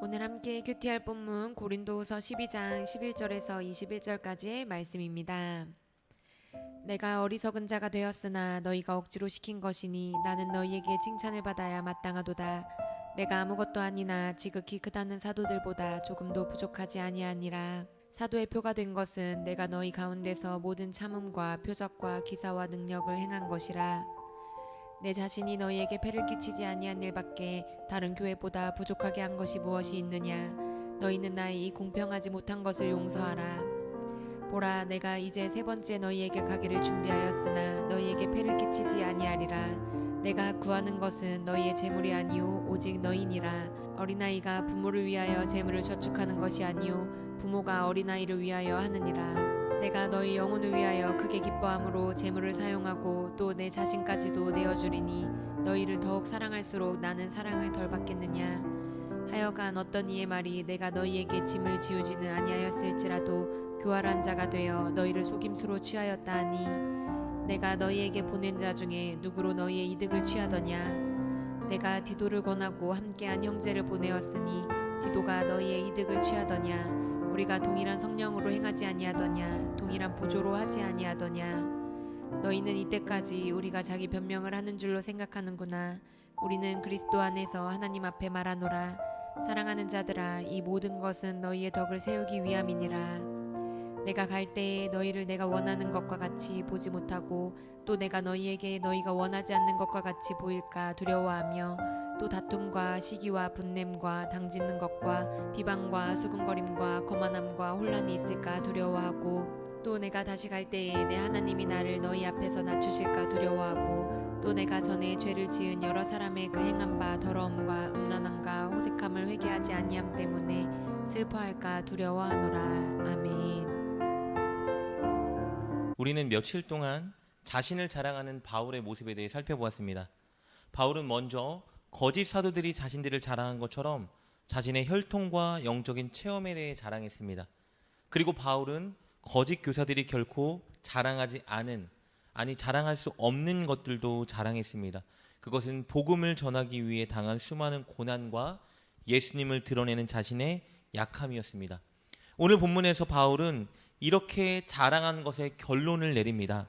오늘 함께 큐티할 본문 고린도후서 12장 11절에서 21절까지의 말씀입니다. 내가 어리석은 자가 되었으나 너희가 억지로 시킨 것이니 나는 너희에게 칭찬을 받아야 마땅하도다. 내가 아무것도 아니나 지극히 크다는 사도들보다 조금도 부족하지 아니하니라. 사도의 표가 된 것은 내가 너희 가운데서 모든 참음과 표적과 기사와 능력을 행한 것이라. 내 자신이 너희에게 폐를 끼치지 아니한 일밖에 다른 교회보다 부족하게 한 것이 무엇이 있느냐. 너희는 나의 이 공평하지 못한 것을 용서하라. 보라, 내가 이제 세 번째 너희에게 가기를 준비하였으나 너희에게 폐를 끼치지 아니하리라. 내가 구하는 것은 너희의 재물이 아니오 오직 너희니라. 어린아이가 부모를 위하여 재물을 저축하는 것이 아니오 부모가 어린아이를 위하여 하느니라. 내가 너희 영혼을 위하여 크게 기뻐함으로 재물을 사용하고 또 내 자신까지도 내어주리니 너희를 더욱 사랑할수록 나는 사랑을 덜 받겠느냐. 하여간 어떤 이의 말이 내가 너희에게 짐을 지우지는 아니하였을지라도 교활한 자가 되어 너희를 속임수로 취하였다 하니 내가 너희에게 보낸 자 중에 누구로 너희의 이득을 취하더냐. 내가 디도를 권하고 함께한 형제를 보내었으니 디도가 너희의 이득을 취하더냐. 우리가 동일한 성령으로 행하지 아니하더냐. 동일한 보조로 하지 아니하더냐. 너희는 이때까지 우리가 자기 변명을 하는 줄로 생각하는구나. 우리는 그리스도 안에서 하나님 앞에 말하노라. 사랑하는 자들아, 이 모든 것은 너희의 덕을 세우기 위함이니라. 내가 갈 때에 너희를 내가 원하는 것과 같이 보지 못하고 또 내가 너희에게 너희가 원하지 않는 것과 같이 보일까 두려워하며 또 다툼과 시기와 분냄과 당짓는 것과 비방과 수군거림과 거만함과 혼란이 있을까 두려워하고 또 내가 다시 갈 때에 내 하나님이 나를 너희 앞에서 낮추실까 두려워하고 또 내가 전에 죄를 지은 여러 사람의 그 행한 바 더러움과 음란함과 호색함을 회개하지 아니함 때문에 슬퍼할까 두려워하노라. 아멘. 우리는 며칠 동안 자신을 자랑하는 바울의 모습에 대해 살펴보았습니다. 바울은 먼저 거짓 사도들이 자신들을 자랑한 것처럼 자신의 혈통과 영적인 체험에 대해 자랑했습니다. 그리고 바울은 거짓 교사들이 결코 자랑하지 않은, 자랑할 수 없는 것들도 자랑했습니다. 그것은 복음을 전하기 위해 당한 수많은 고난과 예수님을 드러내는 자신의 약함이었습니다. 오늘 본문에서 바울은 이렇게 자랑한 것에 결론을 내립니다.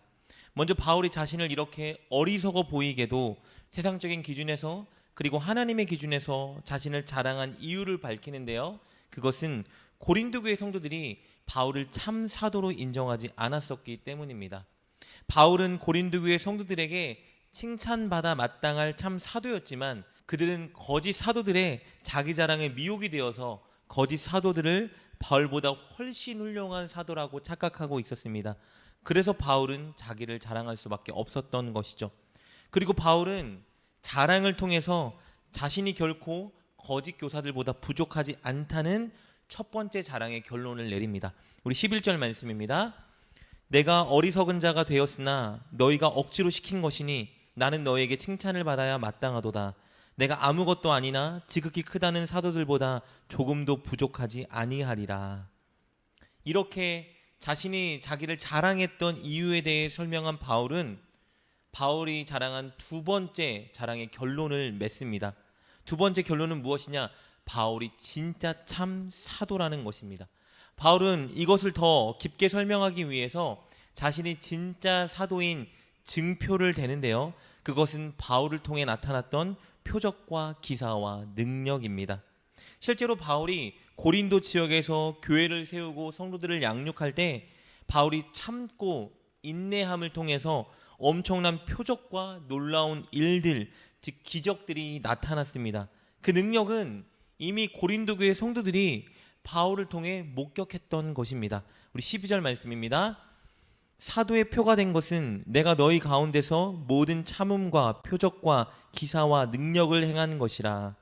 먼저 바울이 자신을 이렇게 어리석어 보이게도 세상적인 기준에서 그리고 하나님의 기준에서 자신을 자랑한 이유를 밝히는데요. 그것은 고린도 교회 성도들이 바울을 참 사도로 인정하지 않았었기 때문입니다. 바울은 고린도 교회 성도들에게 칭찬받아 마땅할 참 사도였지만 그들은 거짓 사도들의 자기 자랑에 미혹이 되어서 거짓 사도들을 바울보다 훨씬 훌륭한 사도라고 착각하고 있었습니다. 그래서 바울은 자기를 자랑할 수밖에 없었던 것이죠. 그리고 바울은 자랑을 통해서 자신이 결코 거짓 교사들보다 부족하지 않다는 첫 번째 자랑의 결론을 내립니다. 우리 11절 말씀입니다. 내가 어리석은 자가 되었으나 너희가 억지로 시킨 것이니 나는 너희에게 칭찬을 받아야 마땅하도다. 내가 아무것도 아니나 지극히 크다는 사도들보다 조금도 부족하지 아니하리라. 이렇게 자신이 자기를 자랑했던 이유에 대해 설명한 바울은 바울이 자랑한 두 번째 자랑의 결론을 맺습니다. 두 번째 결론은 무엇이냐? 바울이 진짜 참 사도라는 것입니다. 바울은 이것을 더 깊게 설명하기 위해서 자신이 진짜 사도인 증표를 대는데요. 그것은 바울을 통해 나타났던 표적과 기사와 능력입니다. 실제로 바울이 고린도 지역에서 교회를 세우고 성도들을 양육할 때 바울이 참고 인내함을 통해서 엄청난 표적과 놀라운 일들, 즉 기적들이 나타났습니다. 그 능력은 이미 고린도 교회 성도들이 바울을 통해 목격했던 것입니다. 우리 12절 말씀입니다. 사도의 표가 된 것은 내가 너희 가운데서 모든 참음과 표적과 기사와 능력을 행하는 것이라.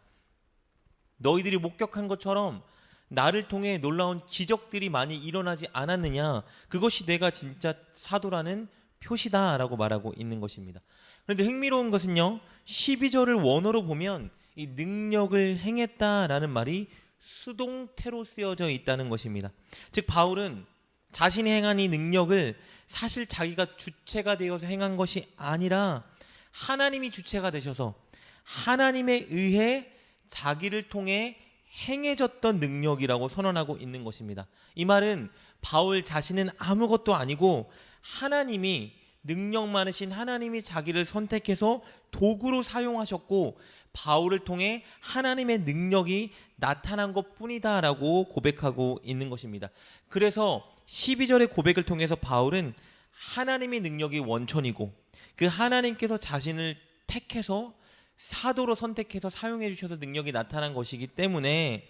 너희들이 목격한 것처럼 나를 통해 놀라운 기적들이 많이 일어나지 않았느냐? 그것이 내가 진짜 사도라는 표시다라고 말하고 있는 것입니다. 그런데 흥미로운 것은요, 12절을 원어로 보면 이 능력을 행했다라는 말이 수동태로 쓰여져 있다는 것입니다. 즉 바울은 자신이 행한 이 능력을 사실 자기가 주체가 되어서 행한 것이 아니라 하나님이 주체가 되셔서 하나님에 의해 자기를 통해 행해졌던 능력이라고 선언하고 있는 것입니다. 이 말은 바울 자신은 아무것도 아니고 하나님이, 능력 많으신 하나님이 자기를 선택해서 도구로 사용하셨고 바울을 통해 하나님의 능력이 나타난 것뿐이다라고 고백하고 있는 것입니다. 그래서 12절의 고백을 통해서 바울은 하나님의 능력이 원천이고 그 하나님께서 자신을 택해서 사도로 선택해서 사용해 주셔서 능력이 나타난 것이기 때문에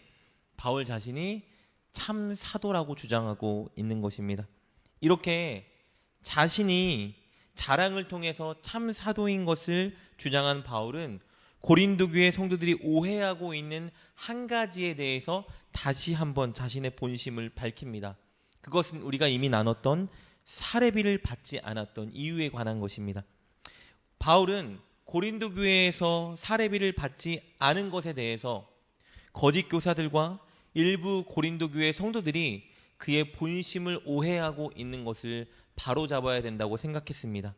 바울 자신이 참 사도라고 주장하고 있는 것입니다. 이렇게 자신이 자랑을 통해서 참 사도인 것을 주장한 바울은 고린도 교회 성도들이 오해하고 있는 한 가지에 대해서 다시 한번 자신의 본심을 밝힙니다. 그것은 우리가 이미 나눴던 사례비를 받지 않았던 이유에 관한 것입니다. 바울은 고린도 교회에서 사례비를 받지 않은 것에 대해서 거짓 교사들과 일부 고린도 교회 성도들이 그의 본심을 오해하고 있는 것을 바로잡아야 된다고 생각했습니다.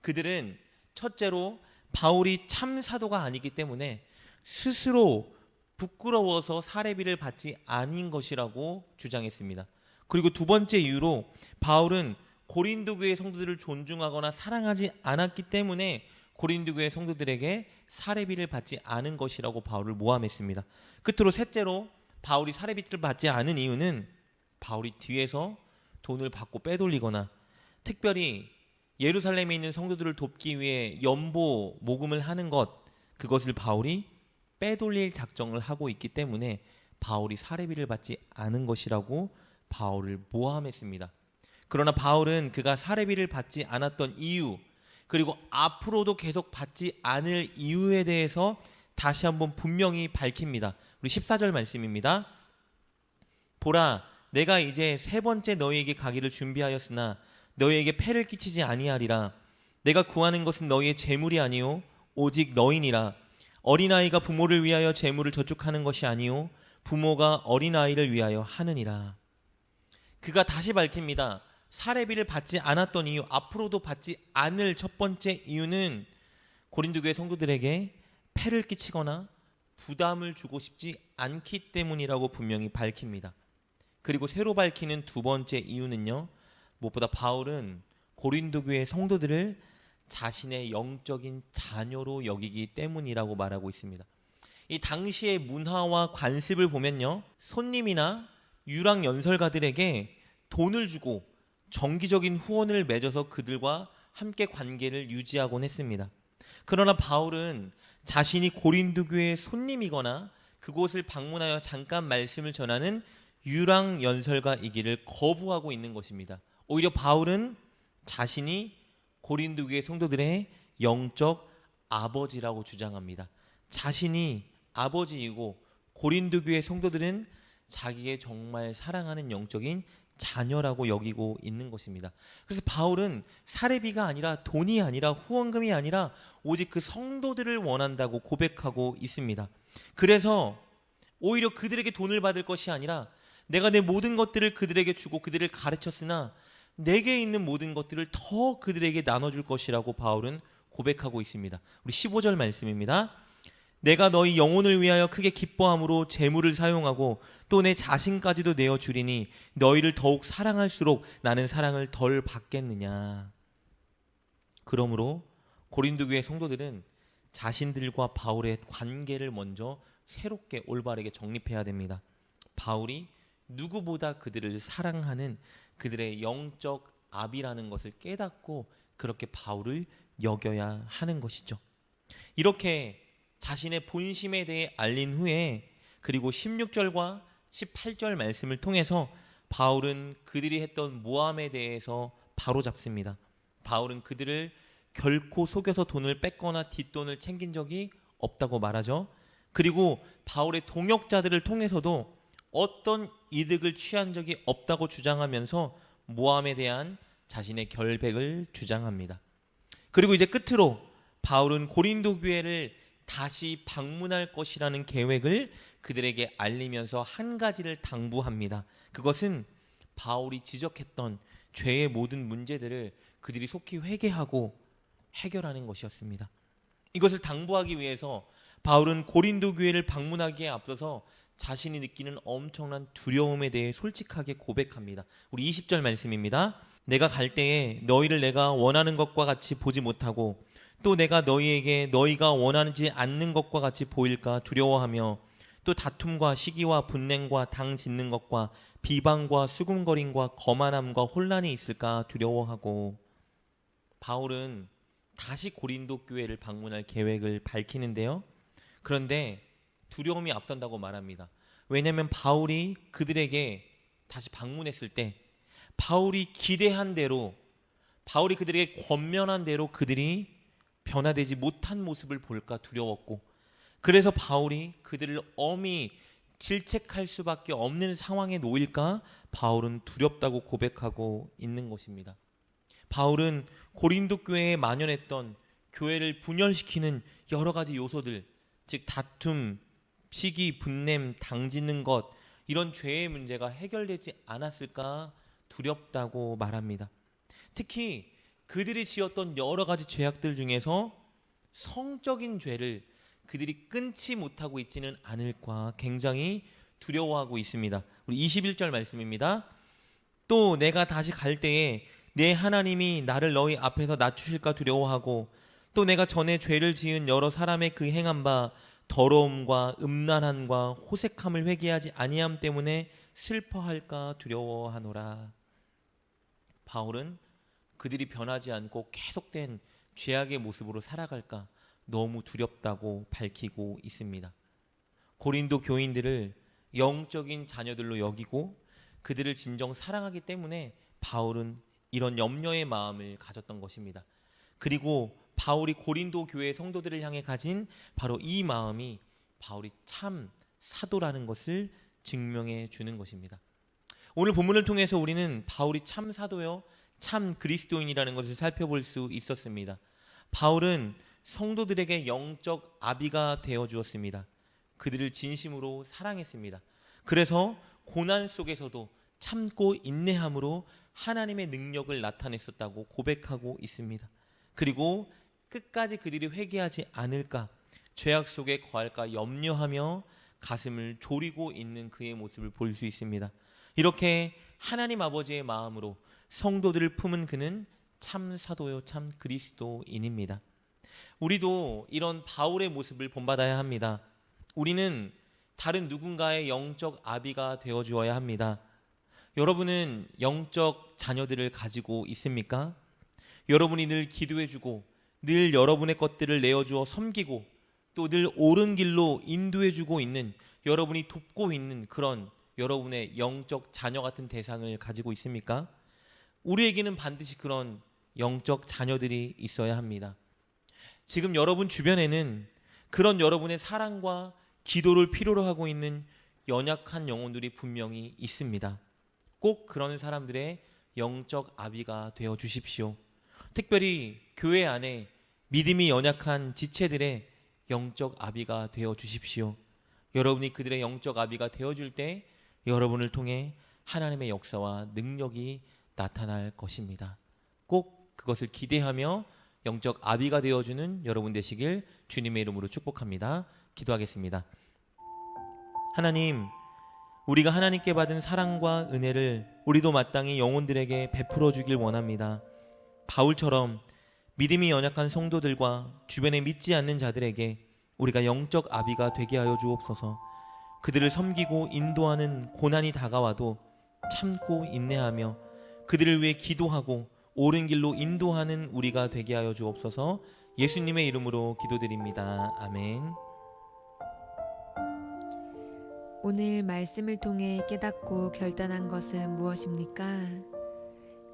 그들은 첫째로 바울이 참 사도가 아니기 때문에 스스로 부끄러워서 사례비를 받지 않은 것이라고 주장했습니다. 그리고 두 번째 이유로 바울은 고린도 교회 성도들을 존중하거나 사랑하지 않았기 때문에 고린도 교회 성도들에게 사례비를 받지 않은 것이라고 바울을 모함했습니다. 끝으로 셋째로 바울이 사례비를 받지 않은 이유는 바울이 뒤에서 돈을 받고 빼돌리거나 특별히 예루살렘에 있는 성도들을 돕기 위해 연보 모금을 하는 것, 그것을 바울이 빼돌릴 작정을 하고 있기 때문에 바울이 사례비를 받지 않은 것이라고 바울을 모함했습니다. 그러나 바울은 그가 사례비를 받지 않았던 이유, 그리고 앞으로도 계속 받지 않을 이유에 대해서 다시 한번 분명히 밝힙니다. 우리 14절 말씀입니다. 보라, 내가 이제 세 번째 너희에게 가기를 준비하였으나 너희에게 폐를 끼치지 아니하리라. 내가 구하는 것은 너희의 재물이 아니요 오직 너희니라. 어린아이가 부모를 위하여 재물을 저축하는 것이 아니요 부모가 어린아이를 위하여 하느니라. 그가 다시 밝힙니다. 사례비를 받지 않았던 이유, 앞으로도 받지 않을 첫 번째 이유는 고린도 교회 성도들에게 폐를 끼치거나 부담을 주고 싶지 않기 때문이라고 분명히 밝힙니다. 그리고 새로 밝히는 두 번째 이유는요, 무엇보다 바울은 고린도 교회 성도들을 자신의 영적인 자녀로 여기기 때문이라고 말하고 있습니다. 이 당시의 문화와 관습을 보면요, 손님이나 유랑 연설가들에게 돈을 주고 정기적인 후원을 맺어서 그들과 함께 관계를 유지하곤 했습니다. 그러나 바울은 자신이 고린도 교회의 손님이거나 그곳을 방문하여 잠깐 말씀을 전하는 유랑 연설가이기를 거부하고 있는 것입니다. 오히려 바울은 자신이 고린도 교회 성도들의 영적 아버지라고 주장합니다. 자신이 아버지이고 고린도 교회 성도들은 자기의 정말 사랑하는 영적인 자녀라고 여기고 있는 것입니다. 그래서 바울은 사례비가 아니라 돈이 아니라 후원금이 아니라 오직 그 성도들을 원한다고 고백하고 있습니다. 그래서 오히려 그들에게 돈을 받을 것이 아니라 내가 내 모든 것들을 그들에게 주고 그들을 가르쳤으나 내게 있는 모든 것들을 더 그들에게 나눠줄 것이라고 바울은 고백하고 있습니다. 우리 15절 말씀입니다. 내가 너희 영혼을 위하여 크게 기뻐함으로 재물을 사용하고 또 내 자신까지도 내어주리니 너희를 더욱 사랑할수록 나는 사랑을 덜 받겠느냐. 그러므로 고린도 교회 성도들은 자신들과 바울의 관계를 먼저 새롭게 올바르게 정립해야 됩니다. 바울이 누구보다 그들을 사랑하는 그들의 영적 아비라는 것을 깨닫고 그렇게 바울을 여겨야 하는 것이죠. 이렇게 자신의 본심에 대해 알린 후에 그리고 16절과 18절 말씀을 통해서 바울은 그들이 했던 모함에 대해서 바로잡습니다. 바울은 그들을 결코 속여서 돈을 뺏거나 뒷돈을 챙긴 적이 없다고 말하죠. 그리고 바울의 동역자들을 통해서도 어떤 이득을 취한 적이 없다고 주장하면서 모함에 대한 자신의 결백을 주장합니다. 그리고 이제 끝으로 바울은 고린도 교회를 다시 방문할 것이라는 계획을 그들에게 알리면서 한 가지를 당부합니다. 그것은 바울이 지적했던 죄의 모든 문제들을 그들이 속히 회개하고 해결하는 것이었습니다. 이것을 당부하기 위해서 바울은 고린도 교회를 방문하기에 앞서서 자신이 느끼는 엄청난 두려움에 대해 솔직하게 고백합니다. 우리 20절 말씀입니다. 내가 갈 때에 너희를 내가 원하는 것과 같이 보지 못하고 또 내가 너희에게 너희가 원하지 않는 것과 같이 보일까 두려워하며 또 다툼과 시기와 분냉과 당 짓는 것과 비방과 수군거림과 거만함과 혼란이 있을까 두려워하고. 바울은 다시 고린도 교회를 방문할 계획을 밝히는데요. 그런데 두려움이 앞선다고 말합니다. 왜냐하면 바울이 그들에게 다시 방문했을 때 바울이 기대한 대로, 바울이 그들에게 권면한 대로 그들이 변화되지 못한 모습을 볼까 두려웠고, 그래서 바울이 그들을 엄히 질책할 수밖에 없는 상황에 놓일까 바울은 두렵다고 고백하고 있는 것입니다. 바울은 고린도 교회에 만연했던 교회를 분열시키는 여러 가지 요소들, 즉 다툼, 시기, 분냄, 당짓는 것, 이런 죄의 문제가 해결되지 않았을까 두렵다고 말합니다. 특히 그들이 지었던 여러 가지 죄악들 중에서 성적인 죄를 그들이 끊지 못하고 있지는 않을까 굉장히 두려워하고 있습니다. 우리 21절 말씀입니다. 또 내가 다시 갈 때에 내 하나님이 나를 너희 앞에서 낮추실까 두려워하고 또 내가 전에 죄를 지은 여러 사람의 그 행한 바 더러움과 음란함과 호색함을 회개하지 아니함 때문에 슬퍼할까 두려워하노라. 바울은 그들이 변하지 않고 계속된 죄악의 모습으로 살아갈까 너무 두렵다고 밝히고 있습니다. 고린도 교인들을 영적인 자녀들로 여기고 그들을 진정 사랑하기 때문에 바울은 이런 염려의 마음을 가졌던 것입니다. 그리고 바울이 고린도 교회 성도들을 향해 가진 바로 이 마음이 바울이 참 사도라는 것을 증명해 주는 것입니다. 오늘 본문을 통해서 우리는 바울이 참 사도요, 참 그리스도인이라는 것을 살펴볼 수 있었습니다. 바울은 성도들에게 영적 아비가 되어 주었습니다. 그들을 진심으로 사랑했습니다. 그래서 고난 속에서도 참고 인내함으로 하나님의 능력을 나타냈었다고 고백하고 있습니다. 그리고 끝까지 그들이 회개하지 않을까, 죄악 속에 거할까 염려하며 가슴을 졸이고 있는 그의 모습을 볼 수 있습니다. 이렇게 하나님 아버지의 마음으로 성도들을 품은 그는 참 사도요, 참 그리스도인입니다. 우리도 이런 바울의 모습을 본받아야 합니다. 우리는 다른 누군가의 영적 아비가 되어 주어야 합니다. 여러분은 영적 자녀들을 가지고 있습니까? 여러분이 늘 기도해주고 늘 여러분의 것들을 내어주어 섬기고 또 늘 옳은 길로 인도해주고 있는, 여러분이 돕고 있는 그런 여러분의 영적 자녀 같은 대상을 가지고 있습니까? 우리에게는 반드시 그런 영적 자녀들이 있어야 합니다. 지금 여러분 주변에는 그런 여러분의 사랑과 기도를 필요로 하고 있는 연약한 영혼들이 분명히 있습니다. 꼭 그런 사람들의 영적 아비가 되어 주십시오. 특별히 교회 안에 믿음이 연약한 지체들의 영적 아비가 되어 주십시오. 여러분이 그들의 영적 아비가 되어줄 때 여러분을 통해 하나님의 역사와 능력이 나타날 것입니다. 꼭 그것을 기대하며 영적 아비가 되어주는 여러분 되시길 주님의 이름으로 축복합니다. 기도하겠습니다. 하나님, 우리가 하나님께 받은 사랑과 은혜를 우리도 마땅히 영혼들에게 베풀어 주길 원합니다. 바울처럼 믿음이 연약한 성도들과 주변에 믿지 않는 자들에게 우리가 영적 아비가 되게 하여 주옵소서. 그들을 섬기고 인도하는 고난이 다가와도 참고 인내하며 그들을 위해 기도하고 옳은 길로 인도하는 우리가 되게 하여 주옵소서. 예수님의 이름으로 기도드립니다. 아멘. 오늘 말씀을 통해 깨닫고 결단한 것은 무엇입니까?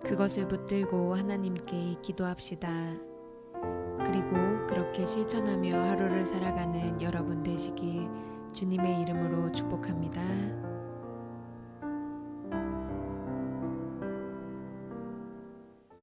그것을 붙들고 하나님께 기도합시다. 그리고 그렇게 실천하며 하루를 살아가는 여러분 되시길 주님의 이름으로 축복합니다.